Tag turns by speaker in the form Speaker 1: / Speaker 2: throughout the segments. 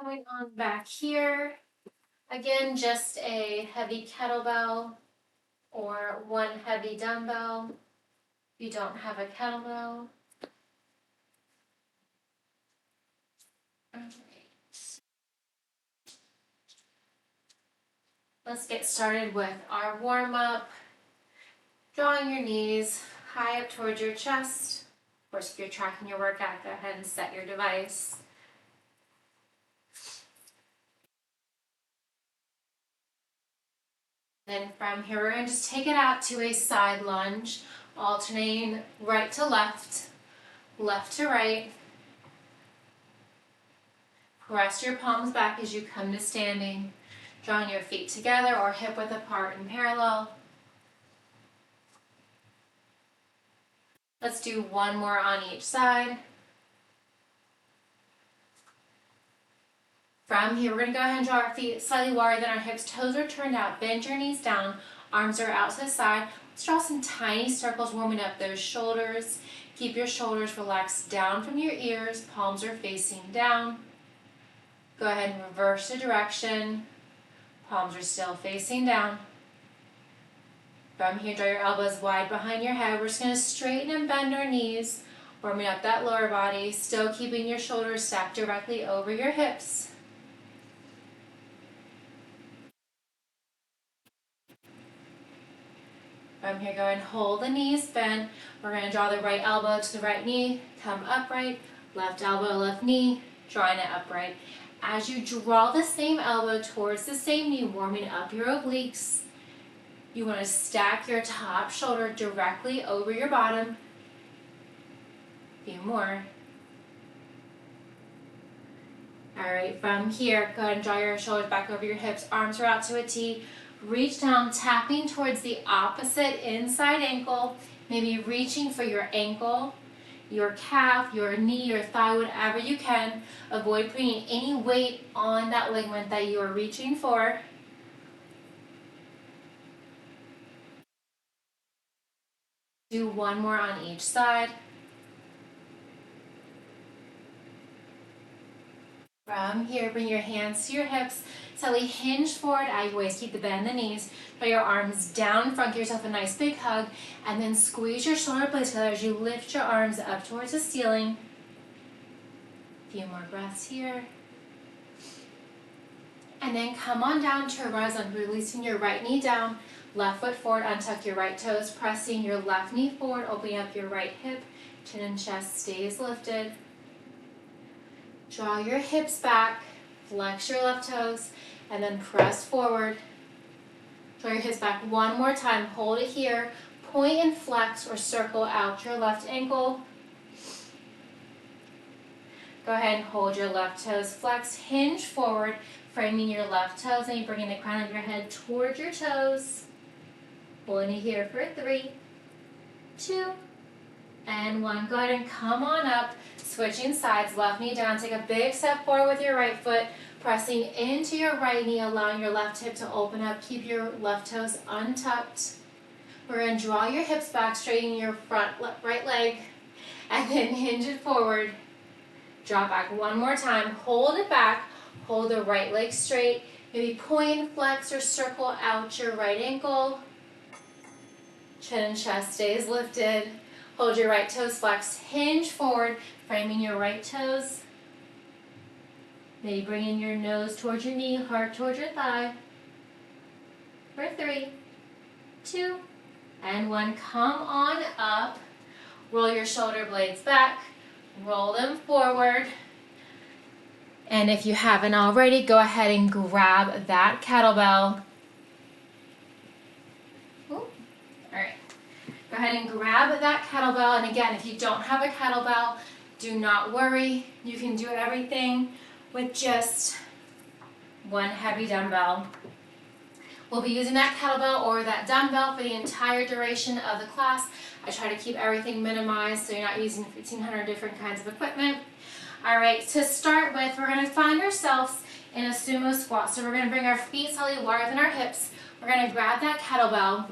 Speaker 1: Going on back here, again, just a heavy kettlebell or one heavy dumbbell if you don't have a kettlebell. All right. Let's get started with our warm-up. Drawing your knees high up towards your chest. Of course, if you're tracking your workout, go ahead and set your device. Then from here, we're going to just take it out to a side lunge, alternating right to left, left to right. Press your palms back as you come to standing, drawing your feet together or hip width apart in parallel. Let's do one more on each side. From here, we're going to go ahead and draw our feet slightly wider than our hips. Toes are turned out. Bend your knees down. Arms are out to the side. Let's draw some tiny circles, warming up those shoulders. Keep your shoulders relaxed down from your ears. Palms are facing down. Go ahead and reverse the direction. Palms are still facing down. From here, draw your elbows wide behind your head. We're just going to straighten and bend our knees, warming up that lower body, still keeping your shoulders stacked directly over your hips. From here, go ahead and hold the knees bent. We're going to draw the right elbow to the right knee, come upright, left elbow, left knee, drawing it upright. As you draw the same elbow towards the same knee, warming up your obliques, you want to stack your top shoulder directly over your bottom. A few more. All right, from here, go ahead and draw your shoulders back over your hips, arms are out to a T. Reach down, tapping towards the opposite inside ankle, maybe reaching for your ankle, your calf, your knee, your thigh, whatever you can. Avoid putting any weight on that ligament that you are reaching for. Do one more on each side. From here, bring your hands to your hips. Slightly hinge forward at your waist. Keep the bend in the knees. Draw your arms down in front. Give yourself a nice big hug. And then squeeze your shoulder blades together as you lift your arms up towards the ceiling. A few more breaths here. And then come on down to a rise on, releasing your right knee down. Left foot forward. Untuck your right toes. Pressing your left knee forward. Opening up your right hip. Chin and chest stays lifted. Draw your hips back, flex your left toes, and then press forward. Draw your hips back one more time. Hold it here. Point and flex or circle out your left ankle. Go ahead and hold your left toes. Flex, hinge forward, framing your left toes, and you're bringing the crown of your head towards your toes. Holding it here for 3, 2, and 1. Go ahead and come on up. Switching sides, left knee down. Take a big step forward with your right foot, pressing into your right knee, allowing your left hip to open up. Keep your left toes untucked. We're going to draw your hips back, straighten your right leg, and then hinge it forward. Draw back one more time. Hold it back. Hold the right leg straight. Maybe point, flex, or circle out your right ankle. Chin and chest stays lifted. Hold your right toes flexed. Hinge forward, framing your right toes. Maybe bringing your nose towards your knee, heart towards your thigh. For 3, 2, and 1. Come on up. Roll your shoulder blades back. Roll them forward. And if you haven't already, go ahead and grab that kettlebell. All right. Go ahead and grab that kettlebell. And again, if you don't have a kettlebell, do not worry. You can do everything with just one heavy dumbbell. We'll be using that kettlebell or that dumbbell for the entire duration of the class. I try to keep everything minimized so you're not using 1,500 different kinds of equipment. All right, to start with, we're going to find ourselves in a sumo squat. So we're going to bring our feet slightly wider than our hips. We're going to grab that kettlebell.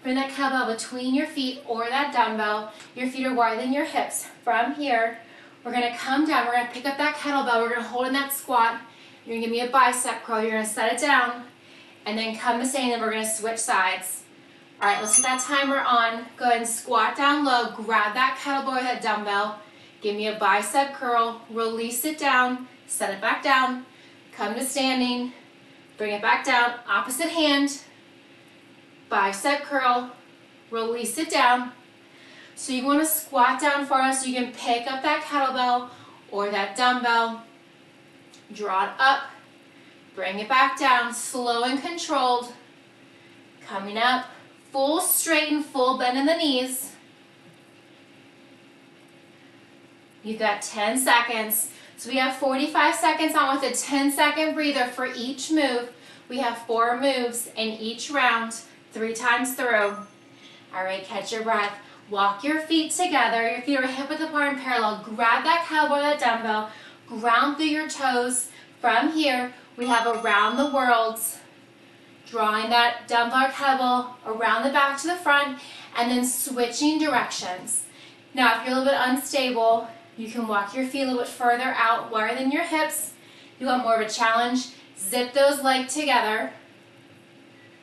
Speaker 1: Bring that kettlebell between your feet or that dumbbell. Your feet are wider than your hips. From here, We're gonna come down, we're gonna pick up that kettlebell, we're gonna hold in that squat. You're gonna give me a bicep curl, you're gonna set it down, and then come to standing, and we're gonna switch sides. All right, let's put that timer on. Go ahead and squat down low, grab that kettlebell or that dumbbell, give me a bicep curl, release it down, set it back down, come to standing, bring it back down, opposite hand, bicep curl, release it down. So you want to squat down far enough so you can pick up that kettlebell or that dumbbell, draw it up, bring it back down, slow and controlled, coming up, full straighten, full bend in the knees. You've got 10 seconds. So we have 45 seconds on with a 10-second breather for each move. We have 4 moves in each round, 3 times through. All right, catch your breath. Walk your feet together. Your feet are hip width apart and parallel. Grab that kettlebell or that dumbbell. Ground through your toes. From here, we have around the world. Drawing that dumbbell or kettlebell around the back to the front, and then switching directions. Now, if you're a little bit unstable, you can walk your feet a little bit further out, wider than your hips. You want more of a challenge, zip those legs together.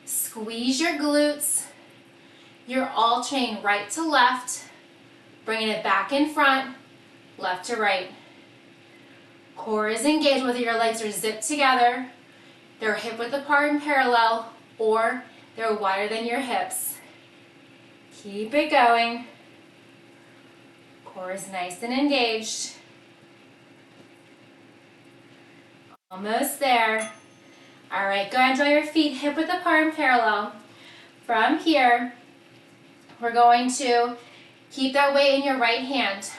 Speaker 1: Squeeze your glutes. You're alternating right to left, bringing it back in front, left to right. Core is engaged whether your legs are zipped together, they're hip width apart and parallel, or they're wider than your hips. Keep it going. Core is nice and engaged. Almost there. All right, go ahead and draw your feet hip width apart and parallel. From here, we're going to keep that weight in your right hand.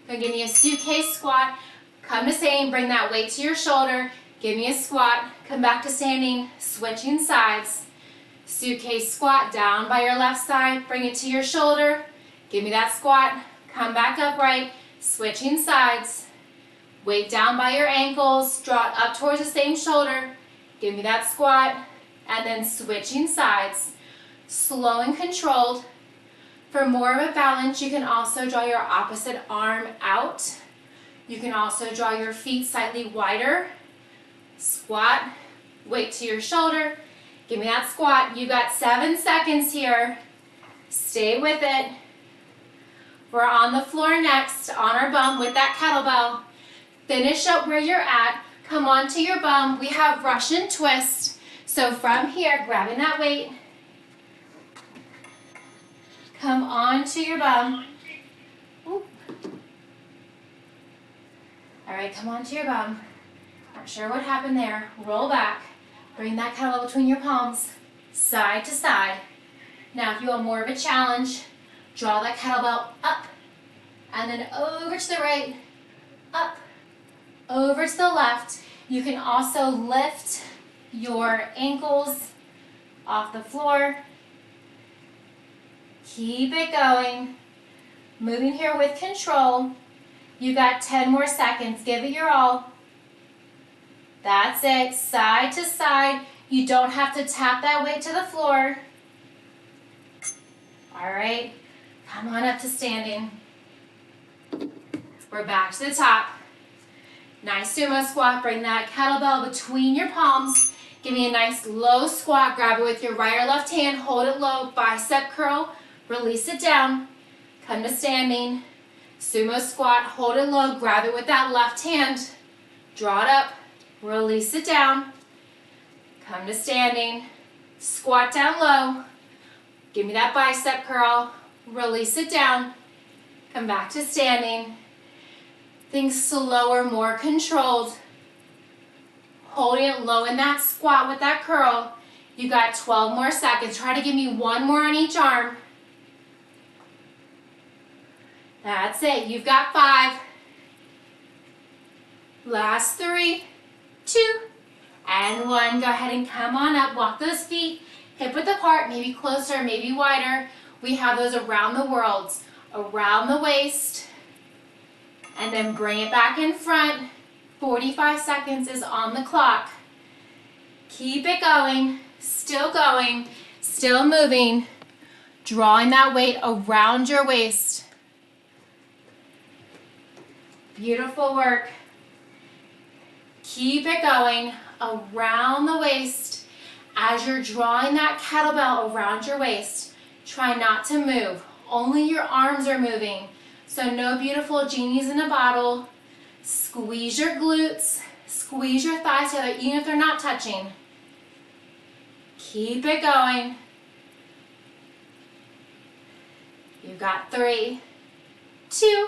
Speaker 1: Go give me a suitcase squat. Come to standing, bring that weight to your shoulder. Give me a squat, come back to standing, switching sides. Suitcase squat down by your left side, bring it to your shoulder. Give me that squat, come back upright, switching sides. Weight down by your ankles, draw it up towards the same shoulder. Give me that squat, and then switching sides. Slow and controlled. For more of a balance, you can also draw your opposite arm out. You can also draw your feet slightly wider. Squat, weight to your shoulder. Give me that squat. You got 7 seconds here. Stay with it. We're on the floor next, on our bum with that kettlebell. Finish up where you're at. Come onto your bum. We have Russian twist. So from here, grabbing that weight. Come onto your bum. Ooh. All right, come onto your bum. Not sure what happened there. Roll back. Bring that kettlebell between your palms, side to side. Now, if you want more of a challenge, draw that kettlebell up, and then over to the right, up, over to the left. You can also lift your ankles off the floor. Keep it going. Moving here with control. You got 10 more seconds. Give it your all. That's it. Side to side. You don't have to tap that weight to the floor. All right. Come on up to standing. We're back to the top. Nice sumo squat. Bring that kettlebell between your palms. Give me a nice low squat. Grab it with your right or left hand. Hold it low. Bicep curl. Release it down. Come to standing. Sumo squat. Hold it low. Grab it with that left hand. Draw it up. Release it down. Come to standing. Squat down low. Give me that bicep curl. Release it down. Come back to standing. Think slower, more controlled. Holding it low in that squat with that curl. You got 12 more seconds. Try to give me 1 more on each arm. That's it. You've got 5. Last 3, 2, and 1. Go ahead and come on up. Walk those feet hip width apart, maybe closer, maybe wider. We have those around the world, around the waist, and then bring it back in front. 45 seconds is on the clock. Keep it going, still moving, drawing that weight around your waist. Beautiful work. Keep it going around the waist. As you're drawing that kettlebell around your waist, try not to move. Only your arms are moving. So no beautiful genies in a bottle. Squeeze your glutes, squeeze your thighs together, even if they're not touching. Keep it going. You've got 3, 2,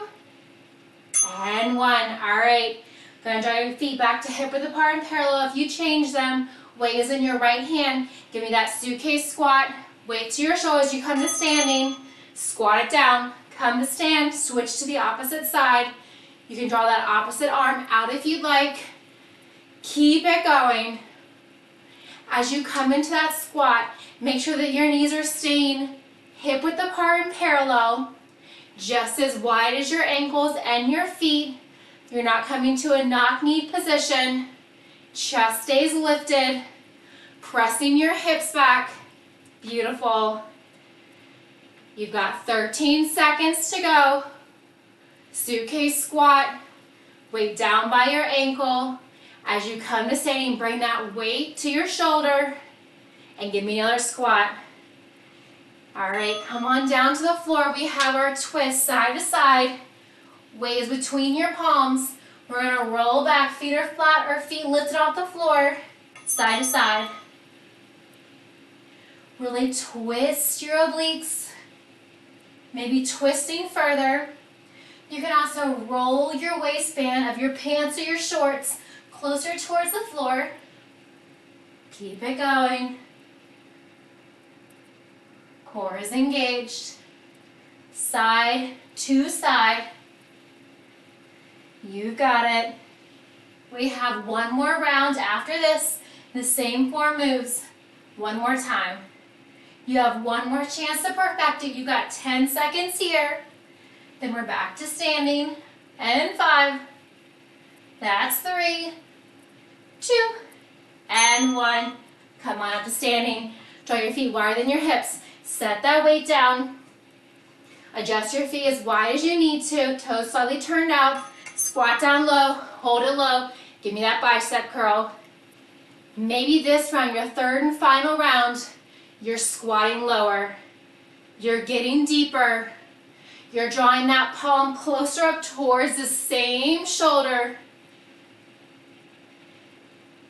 Speaker 1: and 1. All right. Gonna draw your feet back to hip width apart and parallel. If you change them, weight is in your right hand. Give me that suitcase squat. Weight to your shoulders. You come to standing. Squat it down. Come to stand. Switch to the opposite side. You can draw that opposite arm out if you'd like. Keep it going. As you come into that squat, make sure that your knees are staying hip width apart and parallel, just as wide as your ankles and your feet. You're not coming to a knock-knee position. Chest stays lifted. Pressing your hips back. Beautiful. You've got 13 seconds to go. Suitcase squat. Weight down by your ankle. As you come to standing, bring that weight to your shoulder and give me another squat. All right, come on down to the floor. We have our twist side to side. Weight is between your palms. We're gonna roll back, feet are flat or feet lifted off the floor, side to side. Really twist your obliques, maybe twisting further. You can also roll your waistband of your pants or your shorts closer towards the floor. Keep it going. Core is engaged. Side to side. You got it. We have one more round after this. The same 4 moves. One more time. You have one more chance to perfect it. You got 10 seconds here. Then we're back to standing. And 5. That's 3, 2, and 1. Come on up to standing. Draw your feet wider than your hips. Set that weight down. Adjust your feet as wide as you need to. Toes slightly turned out. Squat down low. Hold it low. Give me that bicep curl. Maybe this round, your third and final round, you're squatting lower. You're getting deeper. You're drawing that palm closer up towards the same shoulder.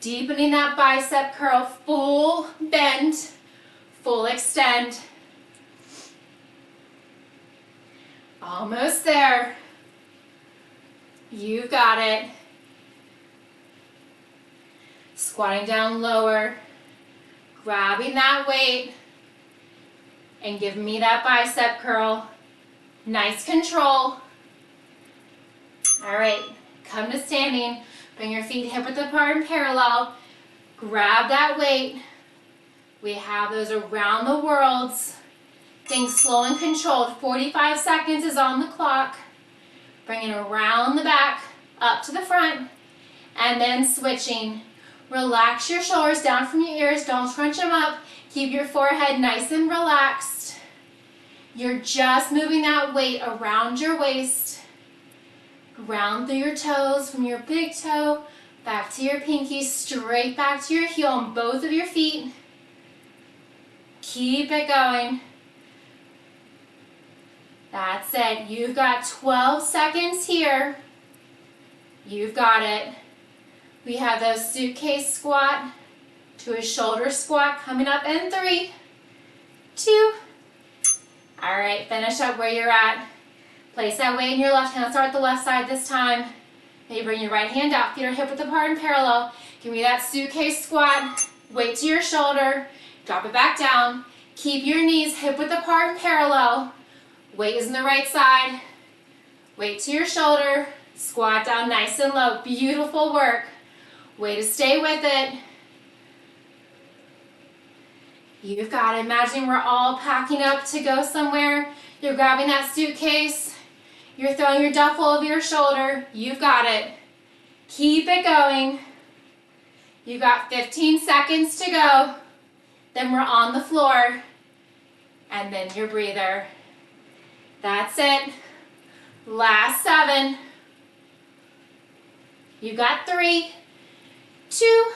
Speaker 1: Deepening that bicep curl. Full bend. Full extend. Almost there. You got it. Squatting down lower. Grabbing that weight. And give me that bicep curl. Nice control. All right, come to standing. Bring your feet hip width apart and parallel. Grab that weight. We have those around the worlds. Things slow and controlled. 45 seconds is on the clock. Bring it around the back, up to the front, and then switching. Relax your shoulders down from your ears. Don't scrunch them up. Keep your forehead nice and relaxed. You're just moving that weight around your waist. Ground through your toes from your big toe back to your pinky, straight back to your heel on both of your feet. Keep it going. That's it. You've got 12 seconds here. You've got it. We have those suitcase squat to a shoulder squat coming up in 3, 2. All right, finish up where you're at. Place that weight in your left hand. Let's start the left side this time. Maybe bring your right hand out. Feet are hip width apart and parallel. Give me that suitcase squat. Weight to your shoulder. Drop it back down. Keep your knees hip width apart and parallel. Weight is in the right side. Weight to your shoulder. Squat down nice and low. Beautiful work. Way to stay with it. You've got it. Imagine we're all packing up to go somewhere. You're grabbing that suitcase. You're throwing your duffel over your shoulder. You've got it. Keep it going. You've got 15 seconds to go. Then we're on the floor. And then your breather. That's it. Last 7, You got 3, 2.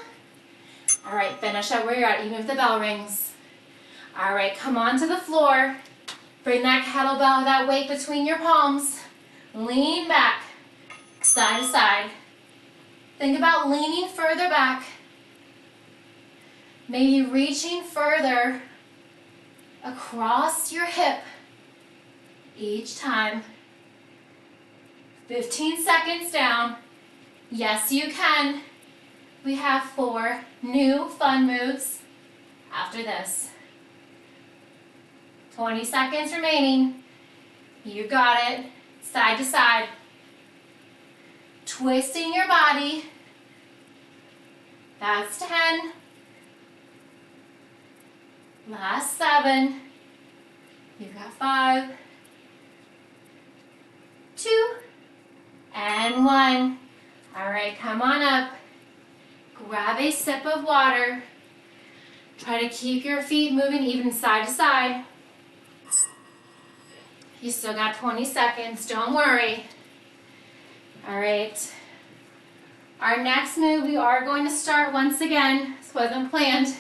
Speaker 1: All right, finish up where you're at, even if the bell rings. All right, come on to the floor. Bring that kettlebell, that weight between your palms. Lean back, side to side. Think about leaning further back. Maybe reaching further across your hip each time. 15 seconds down. Yes, you can. We have 4 new fun moves after this. 20 seconds remaining. You got it. Side to side. Twisting your body. That's 10. Last 7. You got 5, 2, and 1. All right, come on up. Grab a sip of water. Try to keep your feet moving even side to side. You still got 20 seconds, don't worry. All right. Our next move, we are going to start once again, this wasn't planned,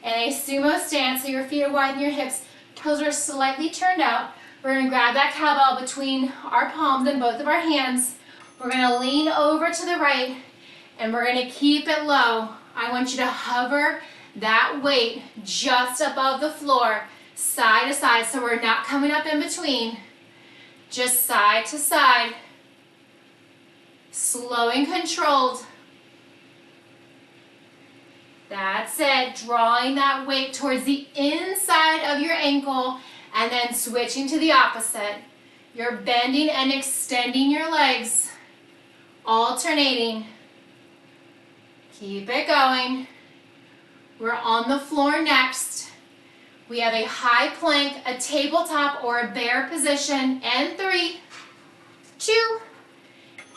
Speaker 1: in a sumo stance, so your feet are wide and your hips, toes are slightly turned out. We're gonna grab that kettlebell between our palms and both of our hands. We're gonna lean over to the right, and we're gonna keep it low. I want you to hover that weight just above the floor, side to side, so we're not coming up in between. Just side to side. Slow and controlled. That's it. Drawing that weight towards the inside of your ankle and then switching to the opposite. You're bending and extending your legs, alternating. Keep it going. We're on the floor next. We have a high plank, a tabletop, or a bear position. And 3, 2,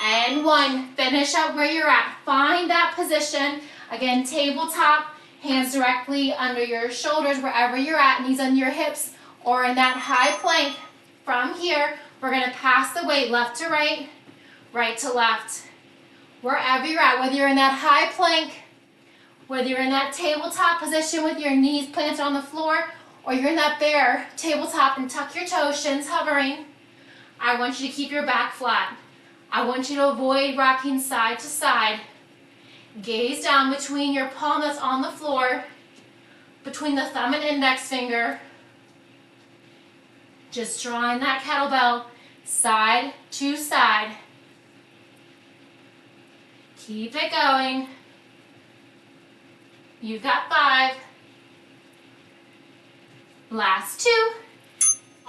Speaker 1: and 1. Finish up where you're at. Find that position. Again, tabletop, hands directly under your shoulders, wherever you're at, knees under your hips, or in that high plank. From here, we're gonna pass the weight left to right, right to left. Wherever you're at, whether you're in that high plank, whether you're in that tabletop position with your knees planted on the floor, or you're in that bear tabletop and tuck your toes, shins hovering, I want you to keep your back flat. I want you to avoid rocking side to side. Gaze down between your palm that's on the floor, between the thumb and index finger. Just drawing that kettlebell side to side. Keep it going. You've got 5. Last 2.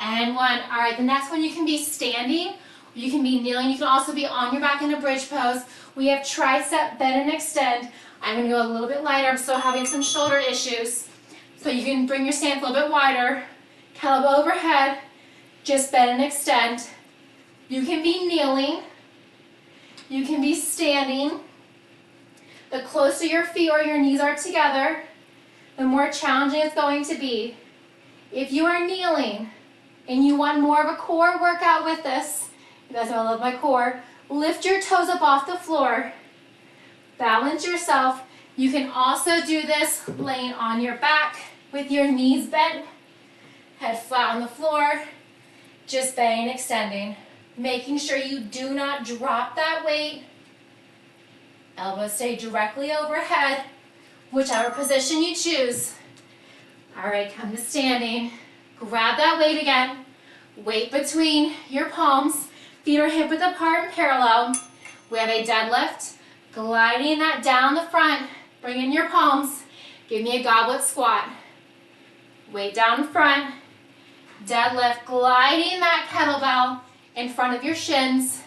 Speaker 1: And 1. All right, the next one you can be standing. You can be kneeling. You can also be on your back in a bridge pose. We have tricep bend and extend. I'm going to go a little bit lighter. I'm still having some shoulder issues. So you can bring your stance a little bit wider. Kettlebell overhead. Just bend and extend. You can be kneeling. You can be standing. The closer your feet or your knees are together, the more challenging it's going to be. If you are kneeling and you want more of a core workout with this, you guys know I love my core, lift your toes up off the floor. Balance yourself. You can also do this laying on your back with your knees bent, head flat on the floor, just bending, extending. Making sure you do not drop that weight. Elbows stay directly overhead, whichever position you choose. All right, come to standing. Grab that weight again. Weight between your palms. Feet are hip width apart and parallel. We have a deadlift. Gliding that down the front. Bring in your palms. Give me a goblet squat. Weight down front. Deadlift. Gliding that kettlebell in front of your shins.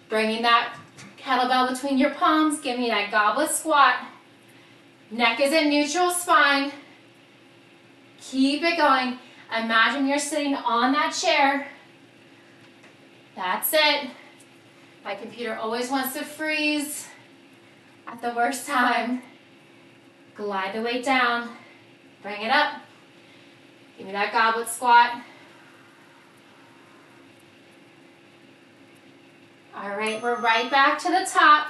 Speaker 1: Bringing that kettlebell between your palms. Give me that goblet squat. Neck is in neutral spine. Keep it going. Imagine you're sitting on that chair. That's it. My computer always wants to freeze at the worst time. Glide the weight down. Bring it up. Give me that goblet squat. All right, we're right back to the top.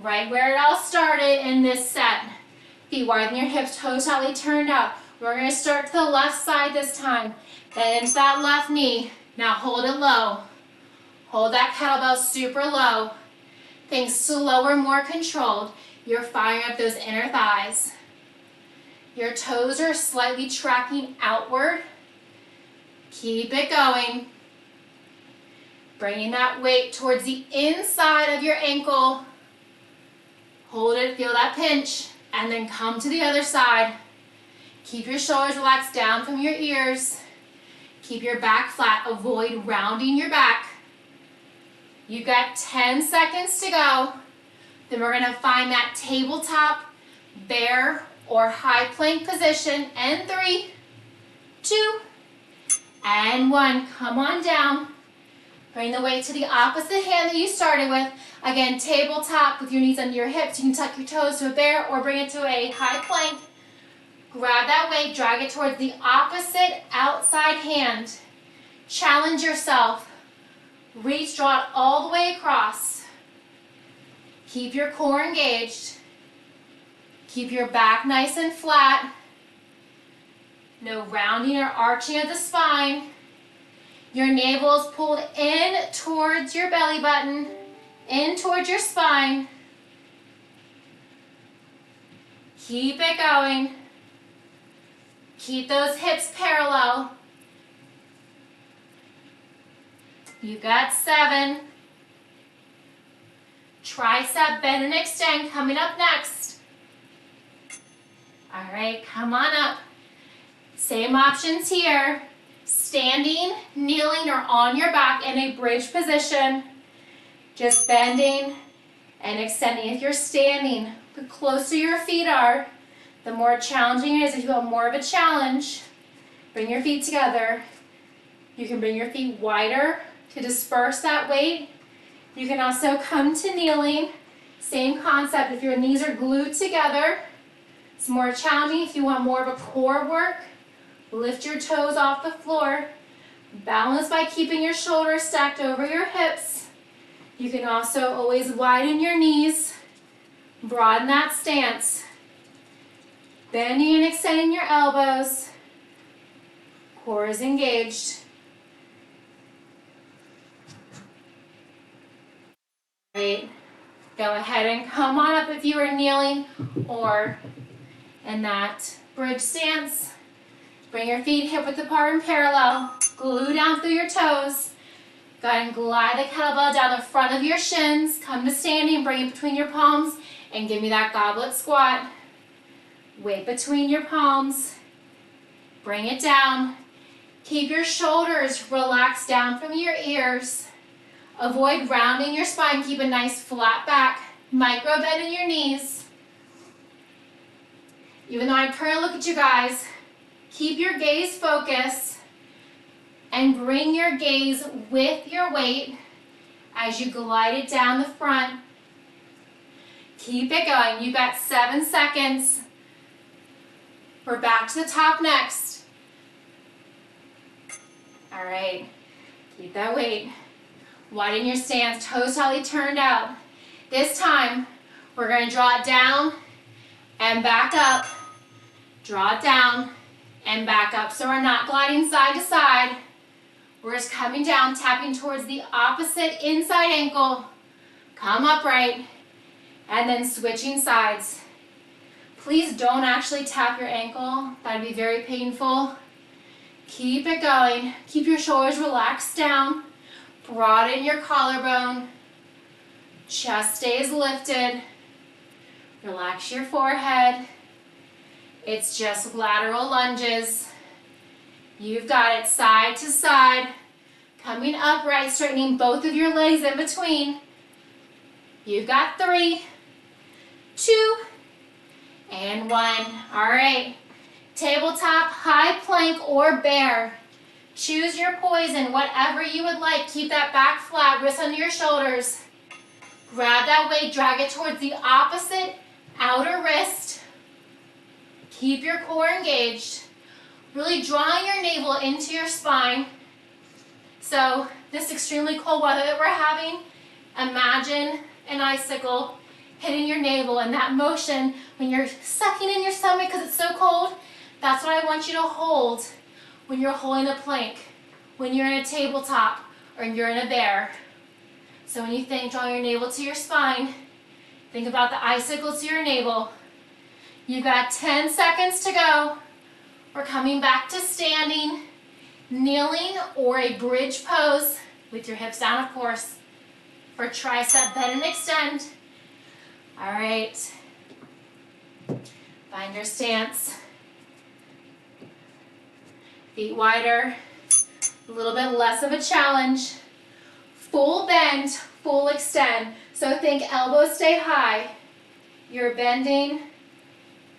Speaker 1: Right where it all started in this set. Feet widen your hips, toes tightly turned out. We're going to start to the left side this time. Then into that left knee. Now hold it low. Hold that kettlebell super low. Think slower, more controlled. You're firing up those inner thighs. Your toes are slightly tracking outward. Keep it going. Bringing that weight towards the inside of your ankle. Hold it, feel that pinch, and then come to the other side. Keep your shoulders relaxed down from your ears. Keep your back flat. Avoid rounding your back. You've got 10 seconds to go. Then we're going to find that tabletop, bear, or high plank position. And 3, 2, and 1. Come on down. Bring the weight to the opposite hand that you started with. Again, tabletop with your knees under your hips. You can tuck your toes to a bear or bring it to a high plank. Grab that weight, drag it towards the opposite outside hand. Challenge yourself. Reach, draw it all the way across. Keep your core engaged. Keep your back nice and flat. No rounding or arching of the spine. Your navel is pulled in towards your belly button, in towards your spine. Keep it going. Keep those hips parallel. You've got 7. Tricep bend and extend coming up next. All right, come on up. Same options here. Standing, kneeling, or on your back in a bridge position. Just bending and extending. If you're standing, the closer your feet are, the more challenging it is. If you have more of a challenge, bring your feet together. You can bring your feet wider to disperse that weight. You can also come to kneeling. Same concept. If your knees are glued together, it's more challenging. If you want more of a core work, lift your toes off the floor. Balance by keeping your shoulders stacked over your hips. You can also always widen your knees. Broaden that stance. Bending and extending your elbows. Core is engaged. Great. Go ahead and come on up if you are kneeling or in that bridge stance. Bring your feet hip width apart and parallel. Glue down through your toes. Go ahead and glide the kettlebell down the front of your shins. Come to standing, bring it between your palms, and give me that goblet squat. Weight between your palms. Bring it down. Keep your shoulders relaxed down from your ears. Avoid rounding your spine. Keep a nice flat back. Micro bend in your knees. Even though I currently look at you guys, keep your gaze focused and bring your gaze with your weight as you glide it down the front. Keep it going. You've got 7 seconds. We're back to the top next. All right. Keep that weight. Widen your stance, toes tightly turned out. This time, we're going to draw it down and back up. Draw it down and back up. So we're not gliding side to side. We're just coming down, tapping towards the opposite inside ankle. Come upright, and then switching sides. Please don't actually tap your ankle. That'd be very painful. Keep it going. Keep your shoulders relaxed down. Broaden your collarbone. Chest stays lifted. Relax your forehead. It's just lateral lunges. You've got it side to side. Coming upright, straightening both of your legs in between. You've got 3, 2, and 1. All right. Tabletop, high plank, or bear. Choose your poison, whatever you would like. Keep that back flat, wrists under your shoulders. Grab that weight, drag it towards the opposite outer wrist. Keep your core engaged. Really drawing your navel into your spine. So this extremely cold weather that we're having, imagine an icicle hitting your navel, and that motion when you're sucking in your stomach because it's so cold, that's what I want you to hold when you're holding a plank, when you're in a tabletop, or you're in a bear. So when you think, draw your navel to your spine, think about the icicle to your navel. You've got 10 seconds to go. We're coming back to standing, kneeling, or a bridge pose with your hips down, of course, for tricep bend and extend. All right. Find your stance. Feet wider, a little bit less of a challenge. Full bend, full extend. So think elbows stay high. You're bending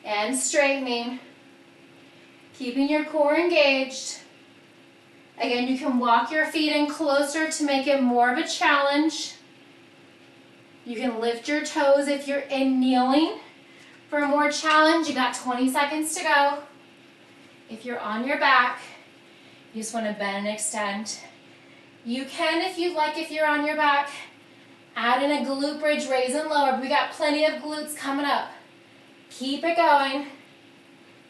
Speaker 1: and straightening, keeping your core engaged. Again, you can walk your feet in closer to make it more of a challenge. You can lift your toes if you're in kneeling for more challenge. You got 20 seconds to go. If you're on your back, you just want to bend and extend. You can, if you'd like, if you're on your back, add in a glute bridge, raise and lower. We got plenty of glutes coming up. Keep it going.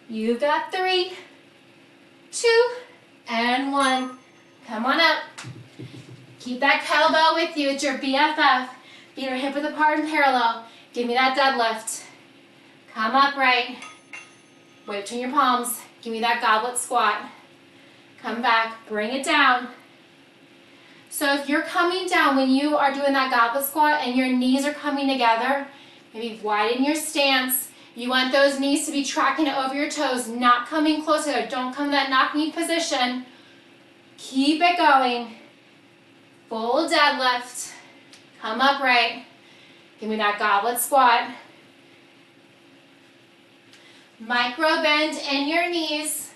Speaker 1: You've got 3, 2, and 1. Come on up. Keep that kettlebell with you. It's your BFF. Feet are hip width apart and parallel. Give me that deadlift. Come upright. Weight between your palms. Give me that goblet squat. Come back. Bring it down. So if you're coming down when you are doing that goblet squat and your knees are coming together, maybe widen your stance. You want those knees to be tracking over your toes, not coming closer. Don't come to that knock-knee position. Keep it going. Full deadlift. Come upright. Give me that goblet squat. Micro bend in your knees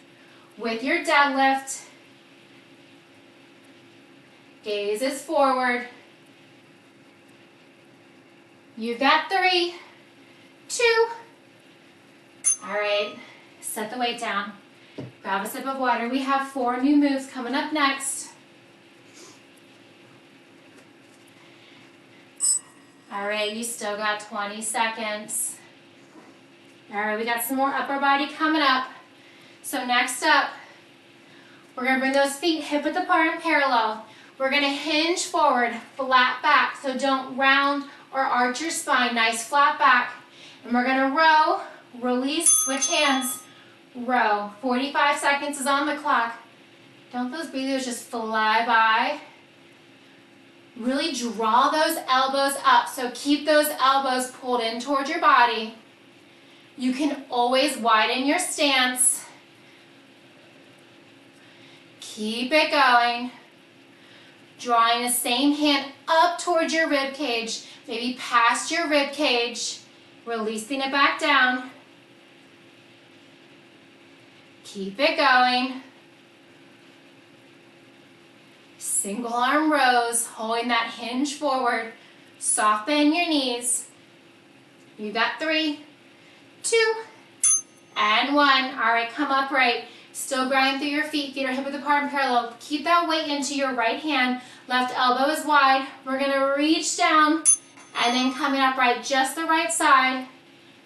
Speaker 1: with your deadlift. Gaze is forward. You've got 3, 2. All right, set the weight down. Grab a sip of water. We have 4 new moves coming up next. All right, you still got 20 seconds. All right, we got some more upper body coming up. So next up, we're gonna bring those feet hip width apart and parallel. We're gonna hinge forward, flat back, so don't round or arch your spine, nice flat back. And we're gonna row, release, switch hands, row. 45 seconds is on the clock. Don't those breathers just fly by? Really draw those elbows up, so keep those elbows pulled in towards your body. You can always widen your stance. Keep it going. Drawing the same hand up towards your rib cage, maybe past your rib cage, releasing it back down. Keep it going. Single arm rows, holding that hinge forward. Soft bend your knees. You got 3, 2, and 1. All right, come upright. Still grind through your feet. Feet are hip width apart and parallel. Keep that weight into your right hand. Left elbow is wide. We're gonna reach down and then coming upright, just the right side.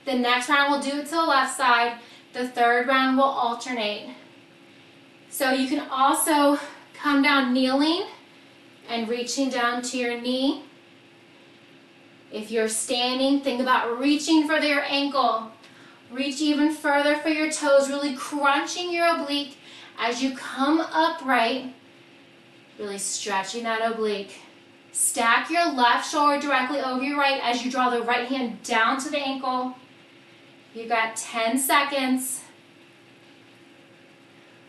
Speaker 1: The next round we'll do it to the left side. The third round will alternate. So you can also come down kneeling and reaching down to your knee. If you're standing, think about reaching for your ankle. Reach even further for your toes, really crunching your oblique as you come upright, really stretching that oblique. Stack your left shoulder directly over your right as you draw the right hand down to the ankle. You've got 10 seconds.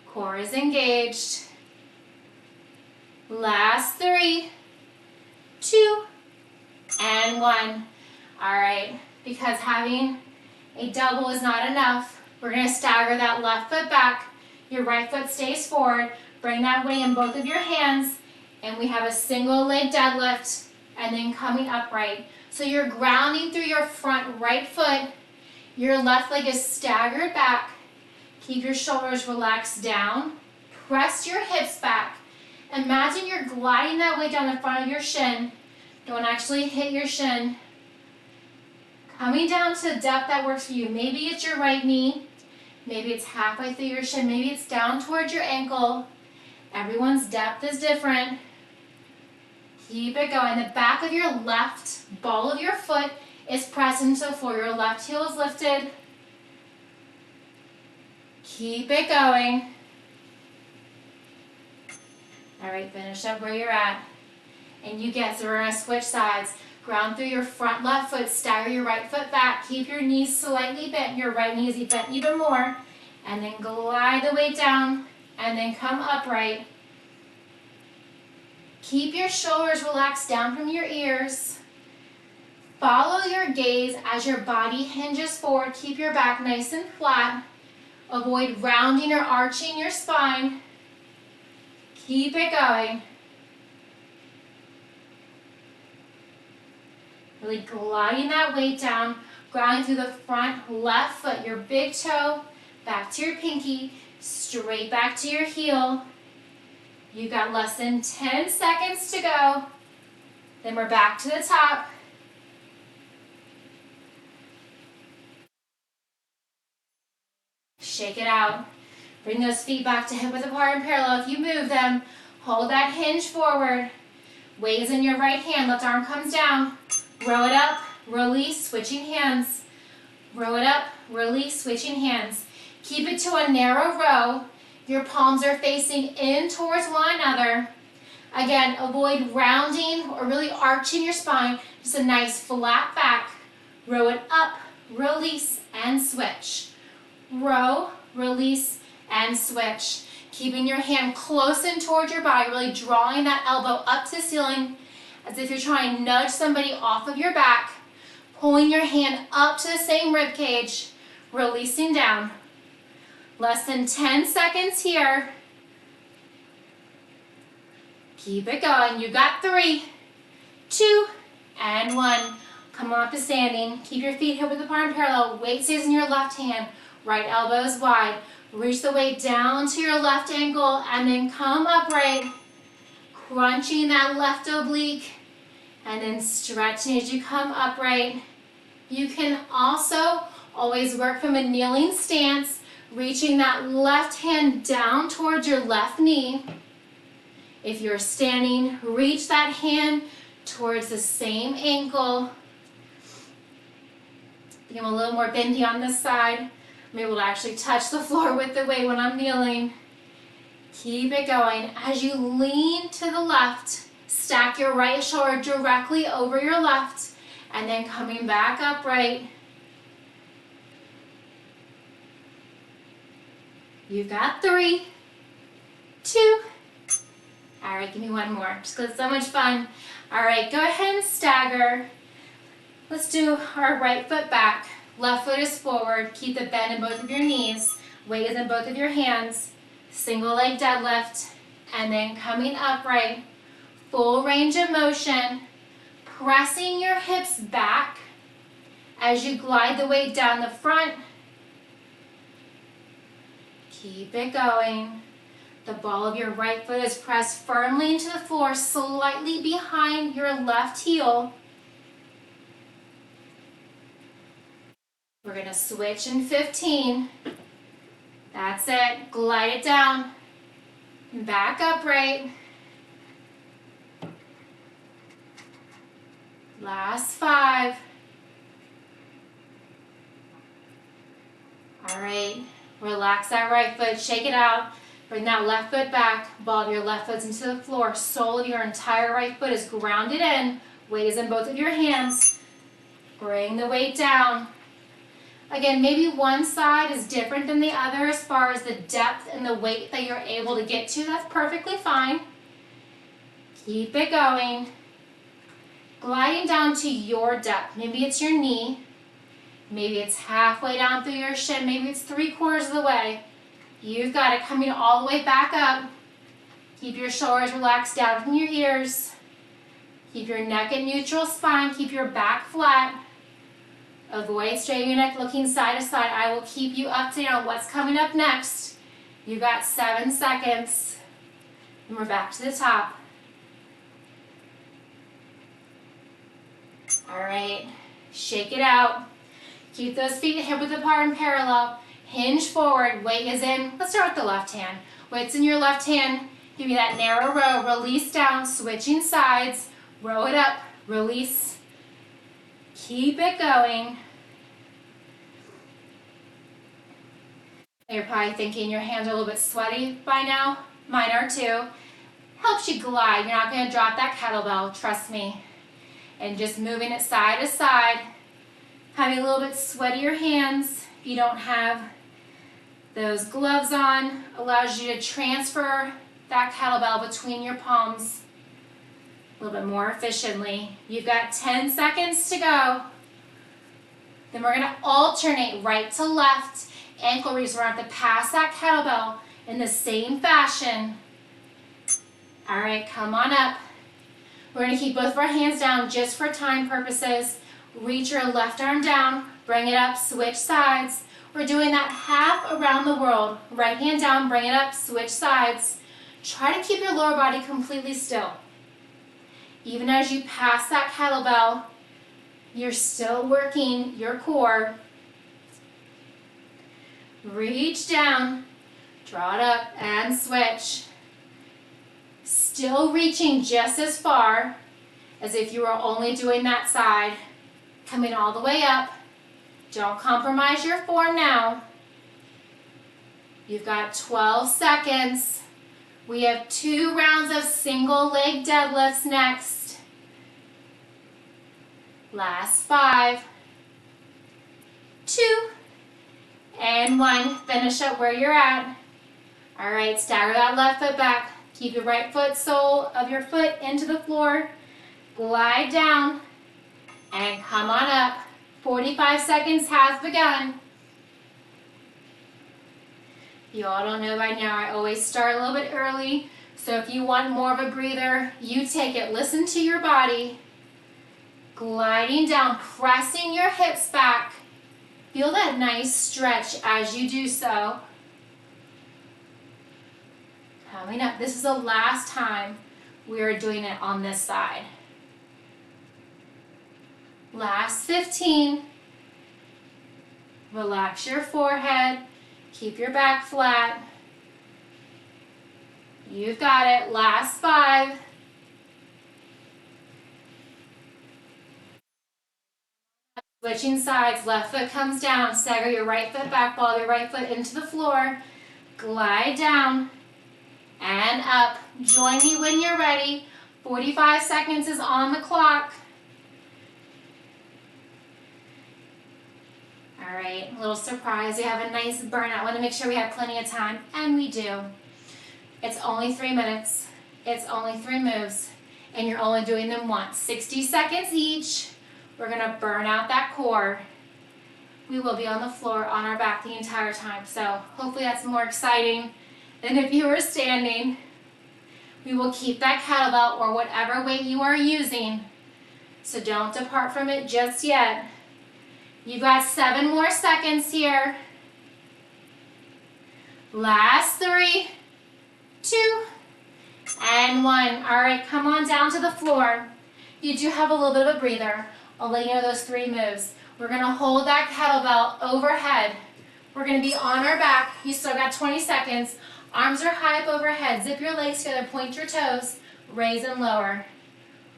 Speaker 1: Core is engaged. Last 3, 2, and 1. All right, because having a double is not enough. We're gonna stagger that left foot back. Your right foot stays forward. Bring that weight in both of your hands, and we have a single leg deadlift, and then coming upright. So you're grounding through your front right foot. Your left leg is staggered back. Keep your shoulders relaxed down. Press your hips back. Imagine you're gliding that weight down the front of your shin. Don't actually hit your shin. Coming down to the depth that works for you. Maybe it's your right knee. Maybe it's halfway through your shin. Maybe it's down towards your ankle. Everyone's depth is different. Keep it going. The back of your left ball of your foot is pressed into the floor. Your left heel is lifted. Keep it going. All right, finish up where you're at. And you get, so we're gonna switch sides. Ground through your front left foot, stagger your right foot back. Keep your knees slightly bent, your right knee is bent even more. And then glide the weight down, and then come upright. Keep your shoulders relaxed down from your ears. Follow your gaze as your body hinges forward. Keep your back nice and flat. Avoid rounding or arching your spine. Keep it going. Really gliding that weight down, grounding through the front left foot, your big toe, back to your pinky, straight back to your heel. You got less than 10 seconds to go. Then we're back to the top. Shake it out. Bring those feet back to hip width apart and parallel. If you move them, hold that hinge forward. Weight is in your right hand. Left arm comes down. Row it up, release, switching hands. Row it up, release, switching hands. Keep it to a narrow row. Your palms are facing in towards one another. Again, avoid rounding or really arching your spine. Just a nice flat back. Row it up, release, and switch. Row, release, and switch. Keeping your hand close in towards your body, really drawing that elbow up to the ceiling as if you're trying to nudge somebody off of your back. Pulling your hand up to the same rib cage, releasing down. Less than 10 seconds here. Keep it going. You got 3, 2, and 1. Come on up to standing. Keep your feet hip width apart and parallel. Weight stays in your left hand. Right elbow is wide. Reach the weight down to your left ankle and then come upright. Crunching that left oblique and then stretching as you come upright. You can also always work from a kneeling stance, reaching that left hand down towards your left knee. If you're standing, reach that hand towards the same ankle. I'm a little more bendy on this side. I'm able to actually touch the floor with the weight when I'm kneeling. Keep it going. As you lean to the left, stack your right shoulder directly over your left, and then coming back upright. You've got 3, 2. All right, give me one more, just because it's so much fun. All right, go ahead and stagger. Let's do our right foot back. Left foot is forward. Keep the bend in both of your knees. Weight is in both of your hands. Single leg deadlift. And then coming upright. Full range of motion. Pressing your hips back as you glide the weight down the front. Keep it going. The ball of your right foot is pressed firmly into the floor, slightly behind your left heel. We're going to switch in 15. That's it. Glide it down. Back upright. Last 5. All right. Relax that right foot. Shake it out. Bring that left foot back. Ball of your left foot into the floor. Sole of your entire right foot is grounded in. Weight is in both of your hands. Bring the weight down. Again, maybe one side is different than the other as far as the depth and the weight that you're able to get to. That's perfectly fine. Keep it going. Gliding down to your depth. Maybe it's your knee. Maybe it's halfway down through your shin. Maybe it's 3/4 of the way. You've got it coming all the way back up. Keep your shoulders relaxed down from your ears. Keep your neck in neutral spine. Keep your back flat. Avoid straightening your neck looking side to side. I will keep you up to date on what's coming up next. You've got 7 seconds. And we're back to the top. All right. Shake it out. Keep those feet hip width apart and parallel. Hinge forward, weight is in. Let's start with the left hand. Weight's in your left hand. Give me that narrow row, release down, switching sides. Row it up, release. Keep it going. You're probably thinking your hands are a little bit sweaty by now. Mine are too. Helps you glide. You're not going to drop that kettlebell, trust me. And just moving it side to side. Having a little bit sweatier hands if you don't have those gloves on. Allows you to transfer that kettlebell between your palms a little bit more efficiently. You've got 10 seconds to go. Then we're going to alternate right to left. Ankle release. We're going to have to pass that kettlebell in the same fashion. All right, come on up. We're going to keep both of our hands down just for time purposes. Reach your left arm down, bring it up, switch sides. We're doing that half around the world. Right hand down, bring it up, switch sides. Try to keep your lower body completely still. Even as you pass that kettlebell, you're still working your core. Reach down, draw it up, and switch. Still reaching just as far as if you were only doing that side. Coming all the way up. Don't compromise your form now. You've got 12 seconds. We have 2 rounds of single leg deadlifts next. Last 5, 2, and 1. Finish up where you're at. All right, stagger that left foot back. Keep your right foot sole of your foot into the floor. Glide down and come on up. 45 seconds has begun. You all don't know by now, I always start a little bit early. So if you want more of a breather, you take it. Listen to your body. Gliding down, pressing your hips back. Feel that nice stretch as you do so. Coming up, this is the last time we are doing it on this side. Last 15. Relax your forehead. Keep your back flat. You've got it. Last 5. Switching sides. Left foot comes down. Stagger your right foot back. Ball your right foot into the floor. Glide down and up. Join me when you're ready. 45 seconds is on the clock. All right, a little surprise. We have a nice burnout. I want to make sure we have plenty of time, and we do. It's only 3 minutes. It's only 3 moves, and you're only doing them once. 60 seconds each. We're going to burn out that core. We will be on the floor on our back the entire time, so hopefully that's more exciting than if you were standing. We will keep that kettlebell or whatever weight you are using, so don't depart from it just yet. You've got 7 more seconds here. Last 3, 2, and 1. All right, come on down to the floor. You do have a little bit of a breather. I'll let you know those 3 moves. We're going to hold that kettlebell overhead. We're going to be on our back. You still got 20 seconds. Arms are high up overhead. Zip your legs together, point your toes, raise and lower.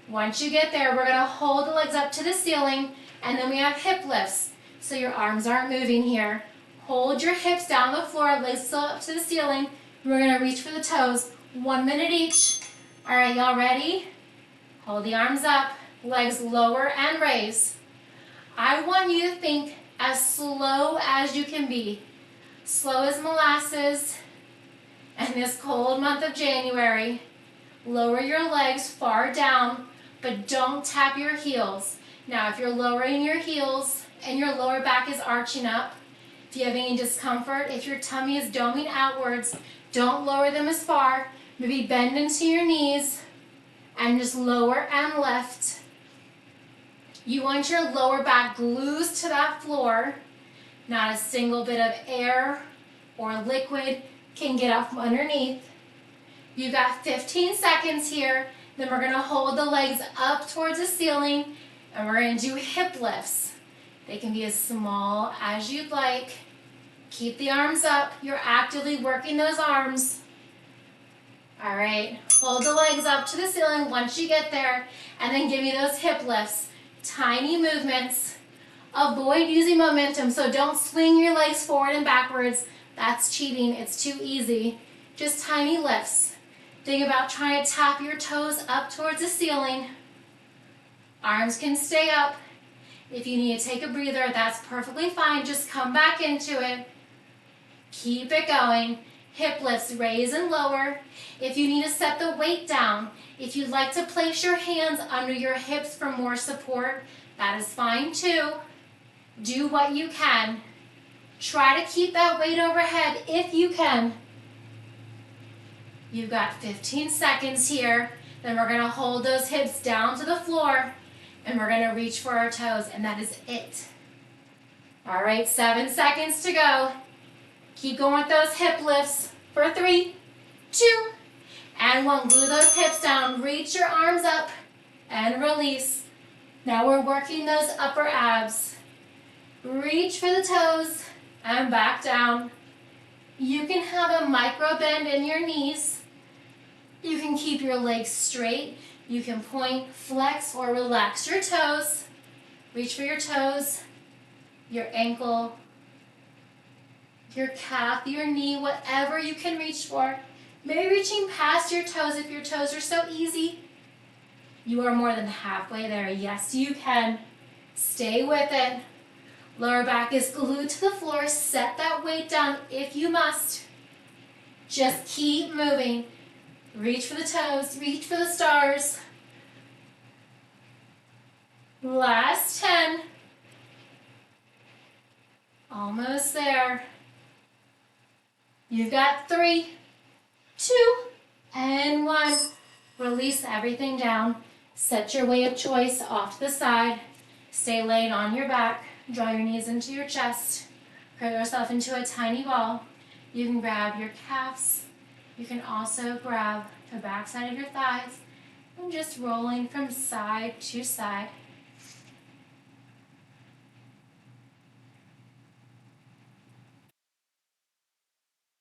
Speaker 1: Once you get there, we're going to hold the legs up to the ceiling, and then we have hip lifts. So your arms aren't moving here. Hold your hips down the floor, legs still up to the ceiling. We're going to reach for the toes. 1 minute each. All right, y'all ready? Hold the arms up, legs lower and raise. I want you to think as slow as you can be. Slow as molasses. And this cold month of January, lower your legs far down, but don't tap your heels. Now, if you're lowering your heels and your lower back is arching up, if you have any discomfort, if your tummy is doming outwards, don't lower them as far. Maybe bend into your knees and just lower and lift. You want your lower back glued to that floor. Not a single bit of air or liquid can get up from underneath. You've got 15 seconds here. Then we're going to hold the legs up towards the ceiling And we're going to do hip lifts. They can be as small as you'd like. Keep the arms up. You're actively working those arms. All right, hold the legs up to the ceiling once you get there, and then give me those hip lifts. Tiny movements. Avoid using momentum, so don't swing your legs forward and backwards. That's cheating. It's too easy. Just tiny lifts. Think about trying to tap your toes up towards the ceiling. Arms can stay up. If you need to take a breather, that's perfectly fine. Just come back into it. Keep it going. Hip lifts, raise and lower. If you need to set the weight down, if you'd like to place your hands under your hips for more support, that is fine too. Do what you can. Try to keep that weight overhead if you can. You've got 15 seconds here. Then we're going to hold those hips down to the floor, and we're going to reach for our toes, and that is it. All right, 7 seconds to go. Keep going with those hip lifts for 3, 2, and 1. Glue those hips down. Reach your arms up and release. Now we're working those upper abs. Reach for the toes and back down. You can have a micro bend in your knees. You can keep your legs straight. You can point, flex, or relax your toes. Reach for your toes, your ankle, your calf, your knee, whatever you can reach for. Maybe reaching past your toes if your toes are so easy. You are more than halfway there. Yes, you can. Stay with it. Lower back is glued to the floor. Set that weight down if you must. Just keep moving. Reach for the toes. Reach for the stars. Last 10. Almost there. You've got 3, 2, and 1. Release everything down. Set your weight of choice off to the side. Stay laid on your back. Draw your knees into your chest. Curl yourself into a tiny ball. You can grab your calves. You can also grab the back side of your thighs and just rolling from side to side.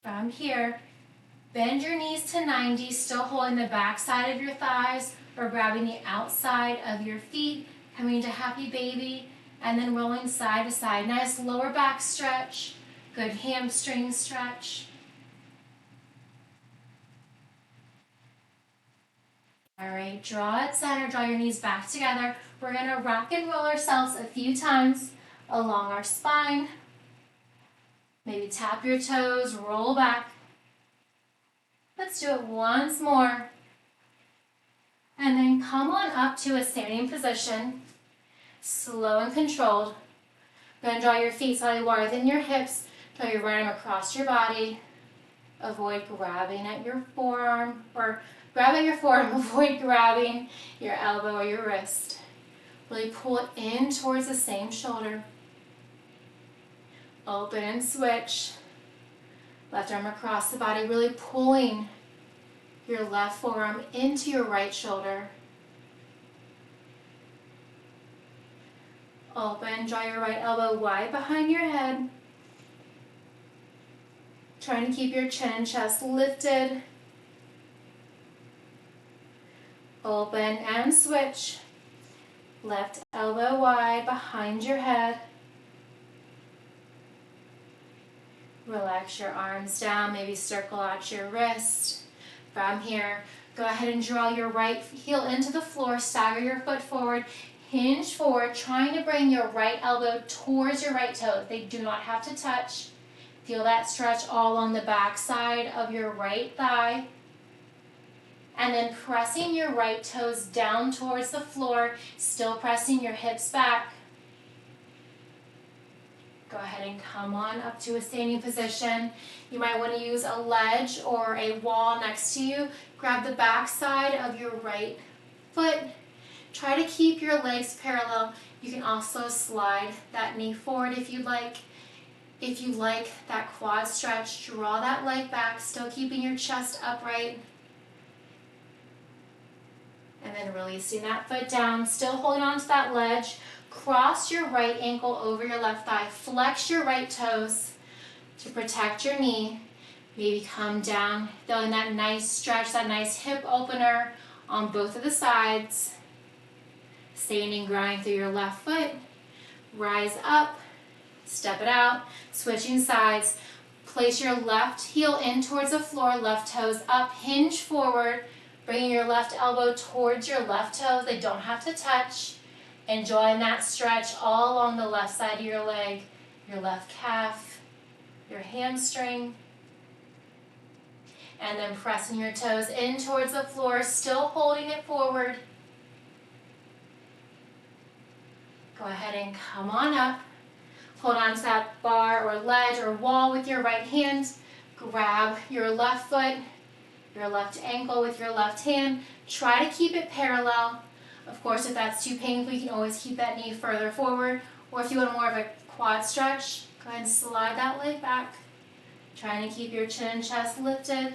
Speaker 1: From here, bend your knees to 90, still holding the back side of your thighs or grabbing the outside of your feet, coming to happy baby, and then rolling side to side. Nice lower back stretch, good hamstring stretch. All right, draw it center, draw your knees back together. We're gonna rock and roll ourselves a few times along our spine. Maybe tap your toes, roll back. Let's do it once more. And then come on up to a standing position. Slow and controlled. You're going to draw your feet slightly lower than your hips. Draw your right arm across your body. Avoid grabbing at your forearm, or grab at your forearm. Avoid grabbing your elbow or your wrist. Really pull it in towards the same shoulder. Open and switch. Left arm across the body, really pulling your left forearm into your right shoulder. Open, draw your right elbow wide behind your head. Trying to keep your chin and chest lifted. Open and switch. Left elbow wide behind your head. Relax your arms down, maybe circle out your wrist. From here, go ahead and draw your right heel into the floor, stagger your foot forward, hinge forward, trying to bring your right elbow towards your right toe. They do not have to touch. Feel that stretch all along the back side of your right thigh. And then pressing your right toes down towards the floor, still pressing your hips back. Go ahead and come on up to a standing position. You might want to use a ledge or a wall next to you. Grab the back side of your right foot. Try to keep your legs parallel. You can also slide that knee forward if you'd like. If you like that quad stretch, draw that leg back, still keeping your chest upright. And then releasing that foot down, still holding on to that ledge. Cross your right ankle over your left thigh. Flex your right toes to protect your knee. Maybe come down, feeling that nice stretch, that nice hip opener on both of the sides. Staying and grinding through your left foot. Rise up, step it out, switching sides. Place your left heel in towards the floor, left toes up, hinge forward. Bringing your left elbow towards your left toes. They don't have to touch. Enjoying that stretch all along the left side of your leg, your left calf, your hamstring. And then pressing your toes in towards the floor, still holding it forward. Go ahead and come on up. Hold on to that bar or ledge or wall with your right hand. Grab your left foot, your left ankle with your left hand. Try to keep it parallel. Of course, if that's too painful, you can always keep that knee further forward. Or if you want more of a quad stretch, go ahead and slide that leg back. Trying to keep your chin and chest lifted.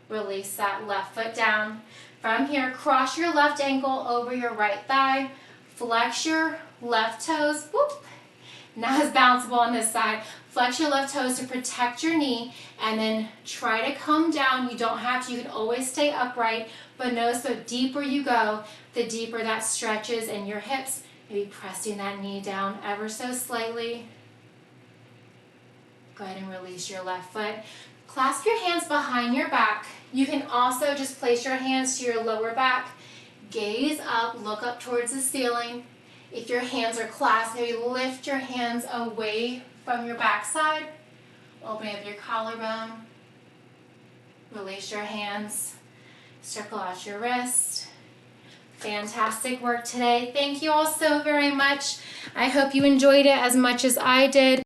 Speaker 1: Release that left foot down. From here, cross your left ankle over your right thigh. Flex your left toes. Whoop. Not as bounceable on this side. Flex your left toes to protect your knee, and then try to come down. You don't have to, you can always stay upright, but notice the deeper you go, the deeper that stretches in your hips. Maybe pressing that knee down ever so slightly. Go ahead and release your left foot. Clasp your hands behind your back. You can also just place your hands to your lower back. Gaze up, look up towards the ceiling. If your hands are clasped, maybe lift your hands away from your backside. Open up your collarbone. Release your hands. Circle out your wrist. Fantastic work today. Thank you all so very much. I hope you enjoyed it as much as I did.